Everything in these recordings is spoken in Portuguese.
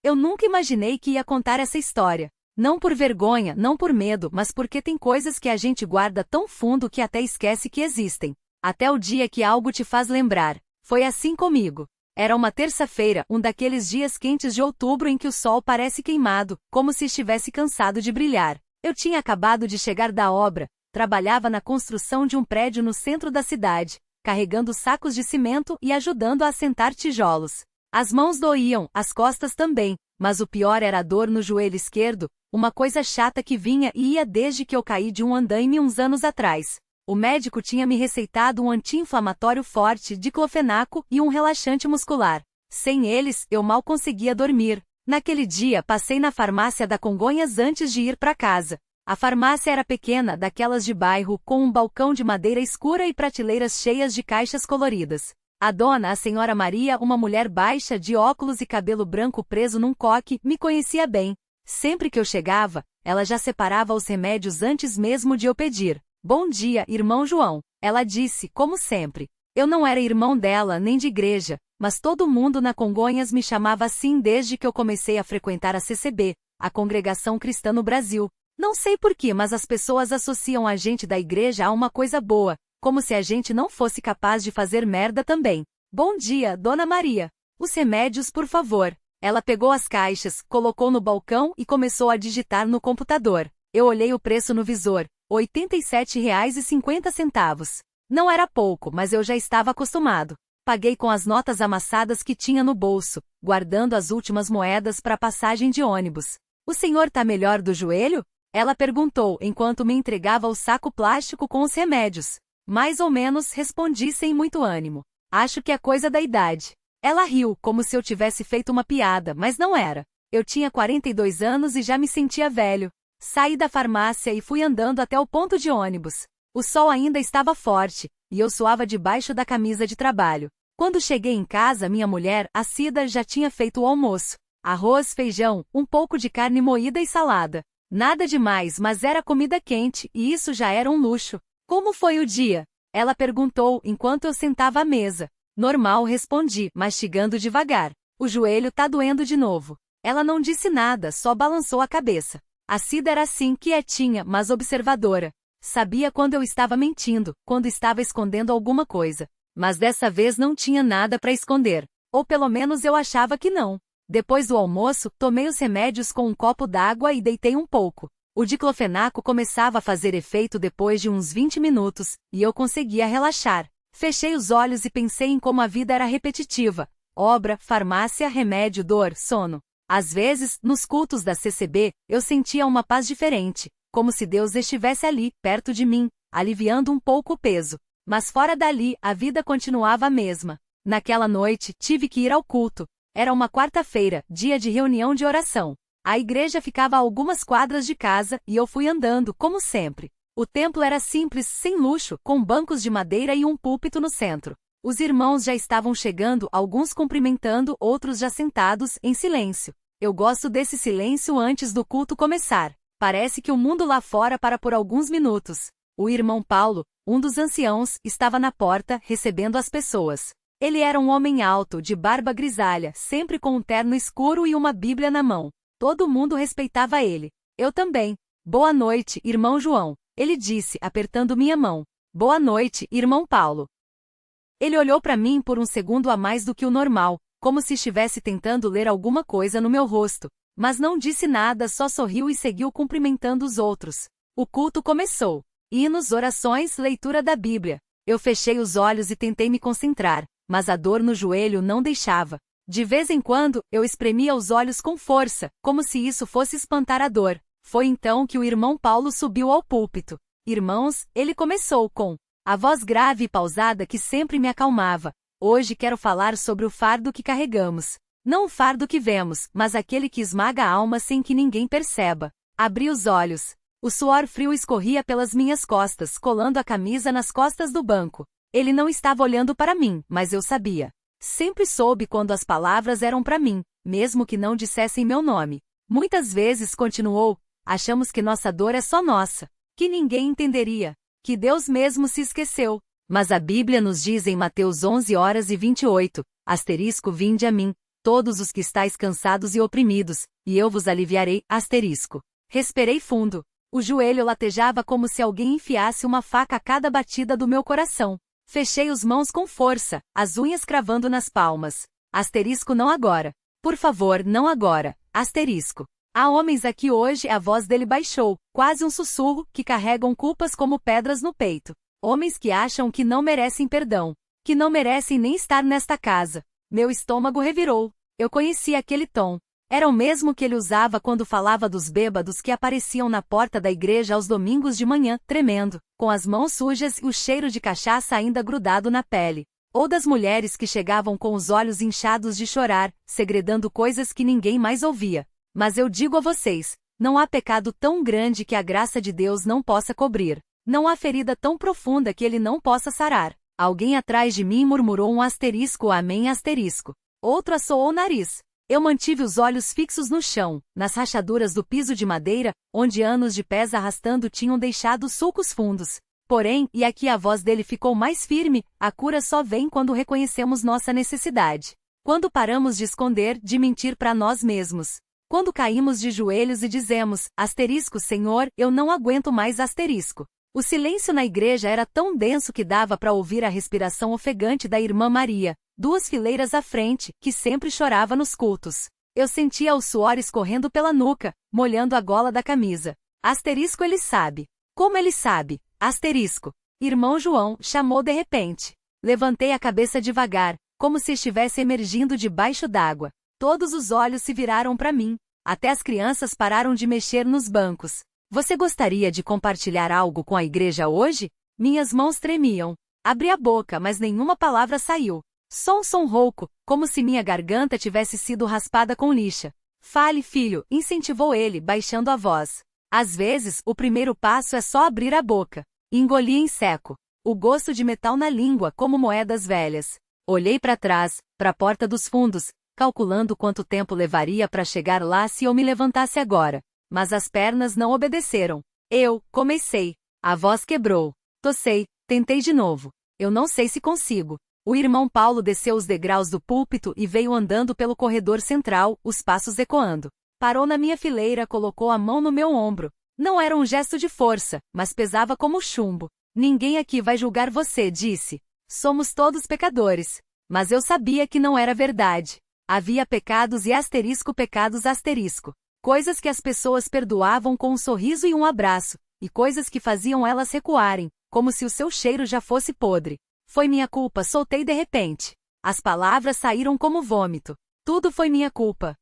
Eu nunca imaginei que ia contar essa história. Não por vergonha, não por medo, mas porque tem coisas que a gente guarda tão fundo que até esquece que existem. Até o dia que algo te faz lembrar. Foi assim comigo. Era uma terça-feira, um daqueles dias quentes de outubro em que o sol parece queimado, como se estivesse cansado de brilhar. Eu tinha acabado de chegar da obra, trabalhava na construção de um prédio no centro da cidade, carregando sacos de cimento e ajudando a assentar tijolos. As mãos doíam, as costas também, mas o pior era a dor no joelho esquerdo, uma coisa chata que vinha e ia desde que eu caí de um andaime uns anos atrás. O médico tinha me receitado um anti-inflamatório forte, diclofenaco e um relaxante muscular. Sem eles, eu mal conseguia dormir. Naquele dia, passei na farmácia da Congonhas antes de ir para casa. A farmácia era pequena, daquelas de bairro, com um balcão de madeira escura e prateleiras cheias de caixas coloridas. A dona, a senhora Maria, uma mulher baixa, de óculos e cabelo branco preso num coque, me conhecia bem. Sempre que eu chegava, ela já separava os remédios antes mesmo de eu pedir. Bom dia, irmão João, ela disse, como sempre. Eu não era irmão dela, nem de igreja, mas todo mundo na Congonhas me chamava assim desde que eu comecei a frequentar a CCB, a Congregação Cristã no Brasil. Não sei porquê, mas as pessoas associam a gente da igreja a uma coisa boa, como se a gente não fosse capaz de fazer merda também. Bom dia, Dona Maria. Os remédios, por favor. Ela pegou as caixas, colocou no balcão e começou a digitar no computador. Eu olhei o preço no visor. R$ 87,50. Não era pouco, mas eu já estava acostumado. Paguei com as notas amassadas que tinha no bolso, guardando as últimas moedas para passagem de ônibus. O senhor tá melhor do joelho? Ela perguntou enquanto me entregava o saco plástico com os remédios. Mais ou menos, respondi sem muito ânimo. Acho que é coisa da idade. Ela riu, como se eu tivesse feito uma piada, mas não era. Eu tinha 42 anos e já me sentia velho. Saí da farmácia e fui andando até o ponto de ônibus. O sol ainda estava forte, e eu suava debaixo da camisa de trabalho. Quando cheguei em casa, minha mulher, a Cida, já tinha feito o almoço. Arroz, feijão, um pouco de carne moída e salada. Nada demais, mas era comida quente, e isso já era um luxo. Como foi o dia? Ela perguntou enquanto eu sentava à mesa. Normal, respondi, mastigando devagar. O joelho tá doendo de novo. Ela não disse nada, só balançou a cabeça. A Cida era assim, quietinha, mas observadora. Sabia quando eu estava mentindo, quando estava escondendo alguma coisa. Mas dessa vez não tinha nada para esconder. Ou pelo menos eu achava que não. Depois do almoço, tomei os remédios com um copo d'água e deitei um pouco. O diclofenaco começava a fazer efeito depois de uns 20 minutos, e eu conseguia relaxar. Fechei os olhos e pensei em como a vida era repetitiva. Obra, farmácia, remédio, dor, sono. Às vezes, nos cultos da CCB, eu sentia uma paz diferente, como se Deus estivesse ali, perto de mim, aliviando um pouco o peso. Mas fora dali, a vida continuava a mesma. Naquela noite, tive que ir ao culto. Era uma quarta-feira, dia de reunião de oração. A igreja ficava a algumas quadras de casa, e eu fui andando, como sempre. O templo era simples, sem luxo, com bancos de madeira e um púlpito no centro. Os irmãos já estavam chegando, alguns cumprimentando, outros já sentados, em silêncio. Eu gosto desse silêncio antes do culto começar. Parece que o mundo lá fora para por alguns minutos. O irmão Paulo, um dos anciãos, estava na porta, recebendo as pessoas. Ele era um homem alto, de barba grisalha, sempre com um terno escuro e uma Bíblia na mão. Todo mundo respeitava ele. Eu também. Boa noite, irmão João. Ele disse, apertando minha mão. Boa noite, irmão Paulo. Ele olhou para mim por um segundo a mais do que o normal, como se estivesse tentando ler alguma coisa no meu rosto. Mas não disse nada, só sorriu e seguiu cumprimentando os outros. O culto começou. Hinos, orações, leitura da Bíblia. Eu fechei os olhos e tentei me concentrar, mas a dor no joelho não deixava. De vez em quando, eu espremia os olhos com força, como se isso fosse espantar a dor. Foi então que o irmão Paulo subiu ao púlpito. Irmãos, ele começou com a voz grave e pausada que sempre me acalmava. Hoje quero falar sobre o fardo que carregamos. Não o fardo que vemos, mas aquele que esmaga a alma sem que ninguém perceba. Abri os olhos. O suor frio escorria pelas minhas costas, colando a camisa nas costas do banco. Ele não estava olhando para mim, mas eu sabia. Sempre soube quando as palavras eram para mim, mesmo que não dissessem meu nome. Muitas vezes, continuou, achamos que nossa dor é só nossa, que ninguém entenderia, que Deus mesmo se esqueceu. Mas a Bíblia nos diz em Mateus 11:28, *, vinde a mim, todos os que estáis cansados e oprimidos, e eu vos aliviarei. Respirei fundo. O joelho latejava como se alguém enfiasse uma faca a cada batida do meu coração. Fechei as mãos com força, as unhas cravando nas palmas. Não agora. Por favor, não agora. Há homens aqui hoje, a voz dele baixou, quase um sussurro, que carregam culpas como pedras no peito. Homens que acham que não merecem perdão, que não merecem nem estar nesta casa. Meu estômago revirou. Eu conhecia aquele tom. Era o mesmo que ele usava quando falava dos bêbados que apareciam na porta da igreja aos domingos de manhã, tremendo, com as mãos sujas e o cheiro de cachaça ainda grudado na pele. Ou das mulheres que chegavam com os olhos inchados de chorar, segredando coisas que ninguém mais ouvia. Mas eu digo a vocês, não há pecado tão grande que a graça de Deus não possa cobrir. Não há ferida tão profunda que ele não possa sarar. Alguém atrás de mim murmurou um amém. Outro assoou o nariz. Eu mantive os olhos fixos no chão, nas rachaduras do piso de madeira, onde anos de pés arrastando tinham deixado sulcos fundos. Porém, e aqui a voz dele ficou mais firme, a cura só vem quando reconhecemos nossa necessidade. Quando paramos de esconder, de mentir para nós mesmos. Quando caímos de joelhos e dizemos, Senhor, eu não aguento mais. O silêncio na igreja era tão denso que dava para ouvir a respiração ofegante da irmã Maria, 2 fileiras à frente, que sempre chorava nos cultos. Eu sentia o suor escorrendo pela nuca, molhando a gola da camisa. Ele sabe. Como ele sabe? Irmão João, chamou de repente. Levantei a cabeça devagar, como se estivesse emergindo debaixo d'água. Todos os olhos se viraram para mim. Até as crianças pararam de mexer nos bancos. Você gostaria de compartilhar algo com a igreja hoje? Minhas mãos tremiam. Abri a boca, mas nenhuma palavra saiu. Só um som rouco, como se minha garganta tivesse sido raspada com lixa. Fale, filho, incentivou ele, baixando a voz. Às vezes, o primeiro passo é só abrir a boca. Engoli em seco. O gosto de metal na língua, como moedas velhas. Olhei para trás, para a porta dos fundos, calculando quanto tempo levaria para chegar lá se eu me levantasse agora. Mas as pernas não obedeceram. Comecei. A voz quebrou. Tossei, tentei de novo. Eu não sei se consigo. O irmão Paulo desceu os degraus do púlpito e veio andando pelo corredor central, os passos ecoando. Parou na minha fileira, colocou a mão no meu ombro. Não era um gesto de força, mas pesava como chumbo. Ninguém aqui vai julgar você, disse. Somos todos pecadores. Mas eu sabia que não era verdade. Havia pecados e pecados. Coisas que as pessoas perdoavam com um sorriso e um abraço, e coisas que faziam elas recuarem, como se o seu cheiro já fosse podre. Foi minha culpa, soltei de repente. As palavras saíram como vômito. Tudo foi minha culpa.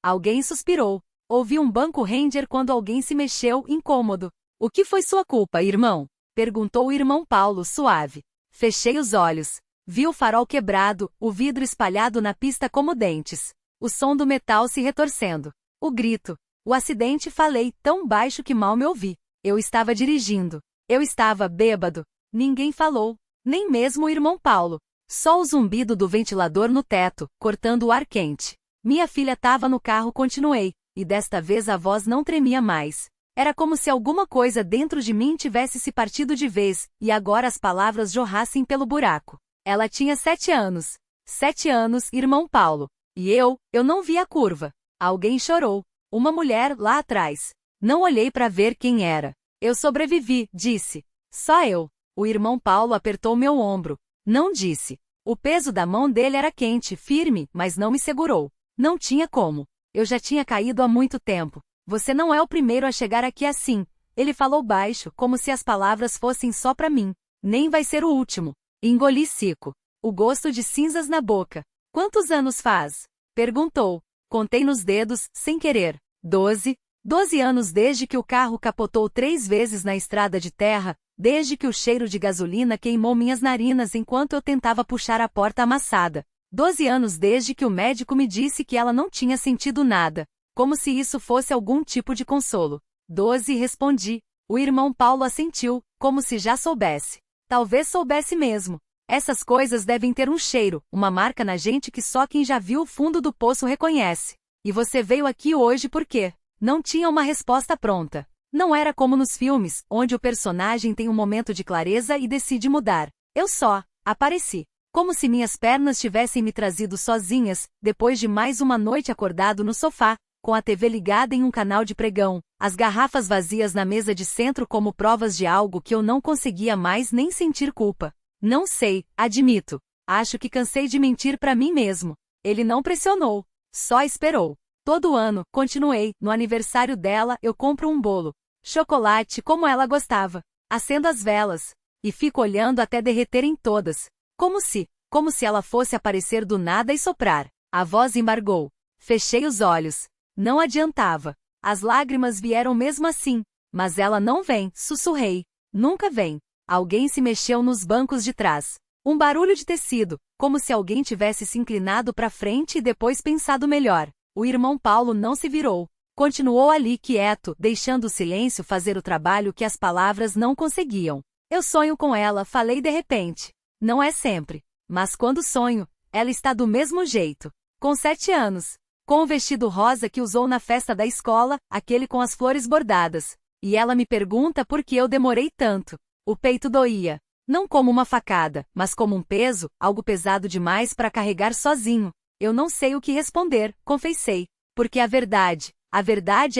Alguém suspirou. Ouvi um banco render quando alguém se mexeu, incômodo. O que foi sua culpa, irmão? Perguntou o irmão Paulo, suave. Fechei os olhos. Vi o farol quebrado, o vidro espalhado na pista como dentes. O som do metal se retorcendo. O grito. O acidente, falei tão baixo que mal me ouvi. Eu estava dirigindo. Eu estava bêbado. Ninguém falou. Nem mesmo o irmão Paulo. Só o zumbido do ventilador no teto, cortando o ar quente. Minha filha estava no carro, continuei. E desta vez a voz não tremia mais. Era como se alguma coisa dentro de mim tivesse se partido de vez, e agora as palavras jorrassem pelo buraco. Ela tinha 7 anos. 7 anos, irmão Paulo. E eu não vi a curva. Alguém chorou. Uma mulher, lá atrás. Não olhei para ver quem era. Eu sobrevivi, disse. Só eu. O irmão Paulo apertou meu ombro. Não disse. O peso da mão dele era quente, firme, mas não me segurou. Não tinha como. Eu já tinha caído há muito tempo. Você não é o primeiro a chegar aqui assim. Ele falou baixo, como se as palavras fossem só para mim. Nem vai ser o último. Engoli seco. O gosto de cinzas na boca. Quantos anos faz? Perguntou. Contei nos dedos, sem querer. 12. 12 anos desde que o carro capotou 3 vezes na estrada de terra, desde que o cheiro de gasolina queimou minhas narinas enquanto eu tentava puxar a porta amassada. 12 anos desde que o médico me disse que ela não tinha sentido nada, como se isso fosse algum tipo de consolo. 12, respondi. O irmão Paulo assentiu, como se já soubesse. Talvez soubesse mesmo. Essas coisas devem ter um cheiro, uma marca na gente que só quem já viu o fundo do poço reconhece. E você veio aqui hoje por quê? Não tinha uma resposta pronta. Não era como nos filmes, onde o personagem tem um momento de clareza e decide mudar. Eu só apareci. Como se minhas pernas tivessem me trazido sozinhas, depois de mais uma noite acordado no sofá, com a TV ligada em um canal de pregão, as garrafas vazias na mesa de centro como provas de algo que eu não conseguia mais nem sentir culpa. Não sei, admito. Acho que cansei de mentir para mim mesmo. Ele não pressionou. Só esperou. Todo ano, continuei, no aniversário dela eu compro um bolo. Chocolate como ela gostava. Acendo as velas. E fico olhando até derreterem todas. Como se ela fosse aparecer do nada e soprar. A voz embargou. Fechei os olhos. Não adiantava. As lágrimas vieram mesmo assim. Mas ela não vem, sussurrei. Nunca vem. Alguém se mexeu nos bancos de trás. Um barulho de tecido, como se alguém tivesse se inclinado para frente e depois pensado melhor. O irmão Paulo não se virou. Continuou ali quieto, deixando o silêncio fazer o trabalho que as palavras não conseguiam. Eu sonho com ela, falei de repente. Não é sempre. Mas quando sonho, ela está do mesmo jeito. Com 7 anos. Com o vestido rosa que usou na festa da escola, aquele com as flores bordadas. E ela me pergunta por que eu demorei tanto. O peito doía. Não como uma facada, mas como um peso, algo pesado demais para carregar sozinho. Eu não sei o que responder, confessei. Porque a verdade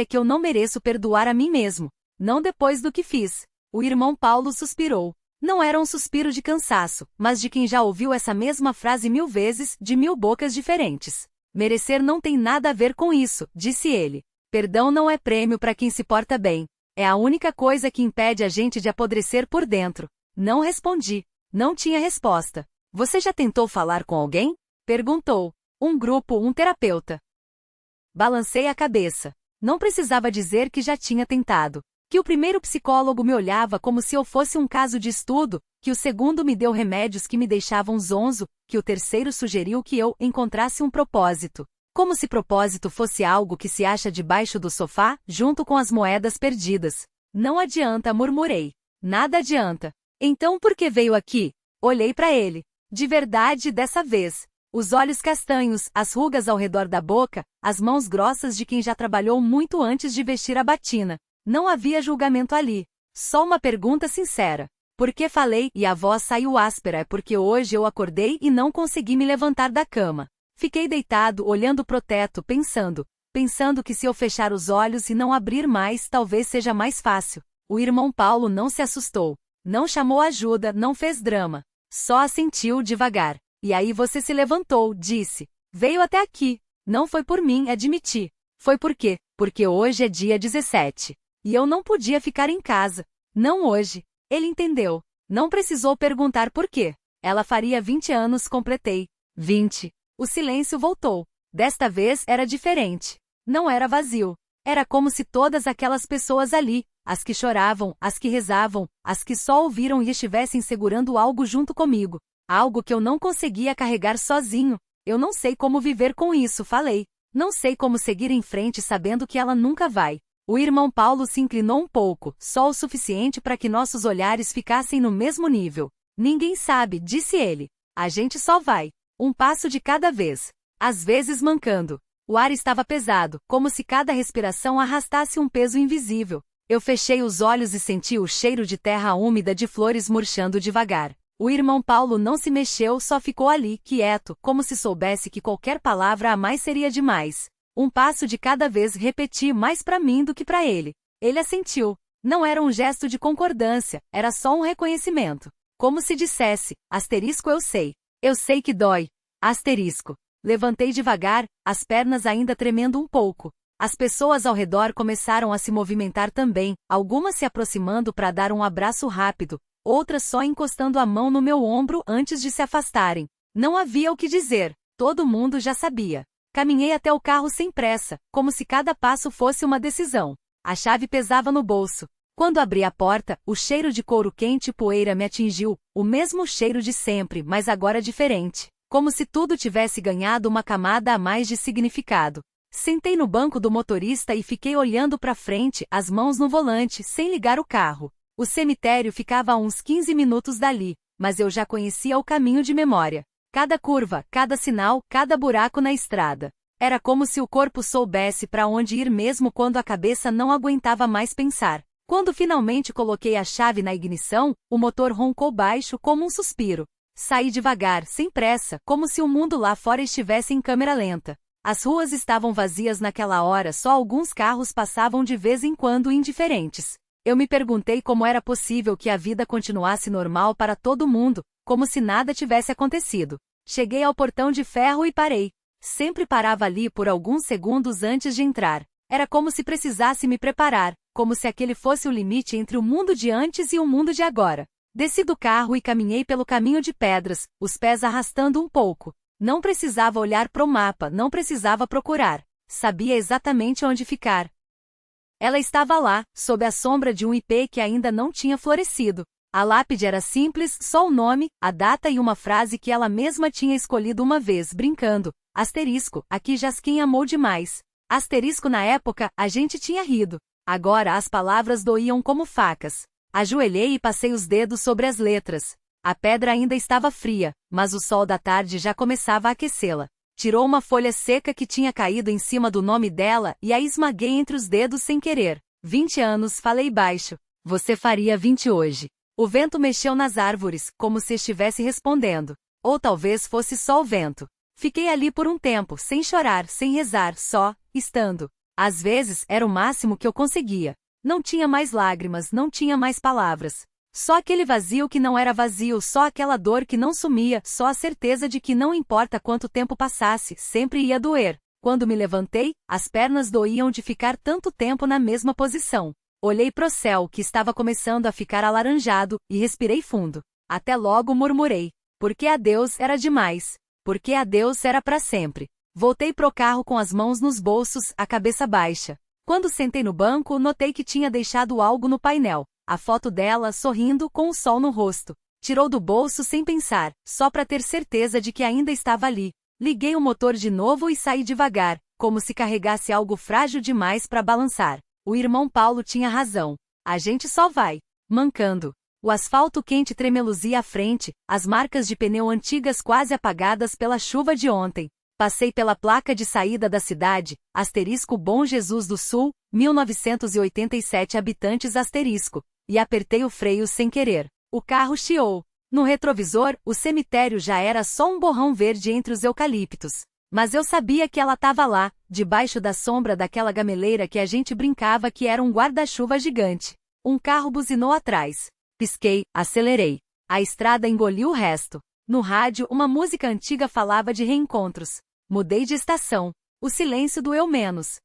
é que eu não mereço perdoar a mim mesmo. Não depois do que fiz. O irmão Paulo suspirou. Não era um suspiro de cansaço, mas de quem já ouviu essa mesma frase 1000 vezes, de 1000 bocas diferentes. Merecer não tem nada a ver com isso, disse ele. Perdão não é prêmio para quem se porta bem. É a única coisa que impede a gente de apodrecer por dentro. Não respondi. Não tinha resposta. Você já tentou falar com alguém? Perguntou. Um grupo, um terapeuta. Balancei a cabeça. Não precisava dizer que já tinha tentado. Que o primeiro psicólogo me olhava como se eu fosse um caso de estudo, que o segundo me deu remédios que me deixavam zonzo, que o terceiro sugeriu que eu encontrasse um propósito. Como se propósito fosse algo que se acha debaixo do sofá, junto com as moedas perdidas. Não adianta, murmurei. Nada adianta. Então por que veio aqui? Olhei para ele. De verdade dessa vez. Os olhos castanhos, as rugas ao redor da boca, as mãos grossas de quem já trabalhou muito antes de vestir a batina. Não havia julgamento ali. Só uma pergunta sincera. Por que falei e a voz saiu áspera? É porque hoje eu acordei e não consegui me levantar da cama. Fiquei deitado, olhando pro teto, pensando que se eu fechar os olhos e não abrir mais, talvez seja mais fácil. O irmão Paulo não se assustou. Não chamou ajuda, não fez drama. Só assentiu devagar. E aí você se levantou, disse. Veio até aqui. Não foi por mim, admiti. Foi por quê? Porque hoje é dia 17. E eu não podia ficar em casa. Não hoje. Ele entendeu. Não precisou perguntar por quê. Ela faria 20 anos, completei. 20. O silêncio voltou. Desta vez era diferente. Não era vazio. Era como se todas aquelas pessoas ali, as que choravam, as que rezavam, as que só ouviram e estivessem segurando algo junto comigo. Algo que eu não conseguia carregar sozinho. Eu não sei como viver com isso, falei. Não sei como seguir em frente sabendo que ela nunca vai. O irmão Paulo se inclinou um pouco, só o suficiente para que nossos olhares ficassem no mesmo nível. Ninguém sabe, disse ele. A gente só vai. Um passo de cada vez. Às vezes mancando. O ar estava pesado, como se cada respiração arrastasse um peso invisível. Eu fechei os olhos e senti o cheiro de terra úmida de flores murchando devagar. O irmão Paulo não se mexeu, só ficou ali, quieto, como se soubesse que qualquer palavra a mais seria demais. Um passo de cada vez, repeti, mais para mim do que para ele. Ele assentiu. Não era um gesto de concordância, era só um reconhecimento. Como se dissesse, asterisco eu sei. Eu sei que dói. Asterisco. Levantei devagar, as pernas ainda tremendo um pouco. As pessoas ao redor começaram a se movimentar também, algumas se aproximando para dar um abraço rápido, outras só encostando a mão no meu ombro antes de se afastarem. Não havia o que dizer, todo mundo já sabia. Caminhei até o carro sem pressa, como se cada passo fosse uma decisão. A chave pesava no bolso. Quando abri a porta, o cheiro de couro quente e poeira me atingiu, o mesmo cheiro de sempre, mas agora diferente. Como se tudo tivesse ganhado uma camada a mais de significado. Sentei no banco do motorista e fiquei olhando para frente, as mãos no volante, sem ligar o carro. O cemitério ficava a uns 15 minutos dali, mas eu já conhecia o caminho de memória. Cada curva, cada sinal, cada buraco na estrada. Era como se o corpo soubesse para onde ir mesmo quando a cabeça não aguentava mais pensar. Quando finalmente coloquei a chave na ignição, o motor roncou baixo como um suspiro. Saí devagar, sem pressa, como se o mundo lá fora estivesse em câmera lenta. As ruas estavam vazias naquela hora, só alguns carros passavam de vez em quando indiferentes. Eu me perguntei como era possível que a vida continuasse normal para todo mundo, como se nada tivesse acontecido. Cheguei ao portão de ferro e parei. Sempre parava ali por alguns segundos antes de entrar. Era como se precisasse me preparar, como se aquele fosse o limite entre o mundo de antes e o mundo de agora. Desci do carro e caminhei pelo caminho de pedras, os pés arrastando um pouco. Não precisava olhar para o mapa, não precisava procurar. Sabia exatamente onde ficar. Ela estava lá, sob a sombra de um ipê que ainda não tinha florescido. A lápide era simples, só o nome, a data e uma frase que ela mesma tinha escolhido uma vez, brincando. Asterisco, aqui Jasquim amou demais. Asterisco na época, a gente tinha rido. Agora as palavras doíam como facas. Ajoelhei e passei os dedos sobre as letras. A pedra ainda estava fria, mas o sol da tarde já começava a aquecê-la. Tirou uma folha seca que tinha caído em cima do nome dela e a esmaguei entre os dedos sem querer. 20 anos, falei baixo. Você faria 20 hoje. O vento mexeu nas árvores, como se estivesse respondendo. Ou talvez fosse só o vento. Fiquei ali por um tempo, sem chorar, sem rezar, só, estando. Às vezes, era o máximo que eu conseguia. Não tinha mais lágrimas, não tinha mais palavras. Só aquele vazio que não era vazio, só aquela dor que não sumia, só a certeza de que não importa quanto tempo passasse, sempre ia doer. Quando me levantei, as pernas doíam de ficar tanto tempo na mesma posição. Olhei pro céu, que estava começando a ficar alaranjado, e respirei fundo. Até logo, murmurei. Porque adeus era demais. Porque adeus era para sempre. Voltei pro carro com as mãos nos bolsos, a cabeça baixa. Quando sentei no banco, notei que tinha deixado algo no painel. A foto dela, sorrindo, com o sol no rosto. Tirou do bolso sem pensar, só para ter certeza de que ainda estava ali. Liguei o motor de novo e saí devagar, como se carregasse algo frágil demais para balançar. O irmão Paulo tinha razão. A gente só vai mancando. O asfalto quente tremeluzia à frente, as marcas de pneu antigas quase apagadas pela chuva de ontem. Passei pela placa de saída da cidade, asterisco Bom Jesus do Sul, 1987 habitantes asterisco, e apertei o freio sem querer. O carro chiou. No retrovisor, o cemitério já era só um borrão verde entre os eucaliptos. Mas eu sabia que ela estava lá, debaixo da sombra daquela gameleira que a gente brincava que era um guarda-chuva gigante. Um carro buzinou atrás. Pisquei, acelerei. A estrada engoliu o resto. No rádio, uma música antiga falava de reencontros. Mudei de estação. O silêncio doeu menos.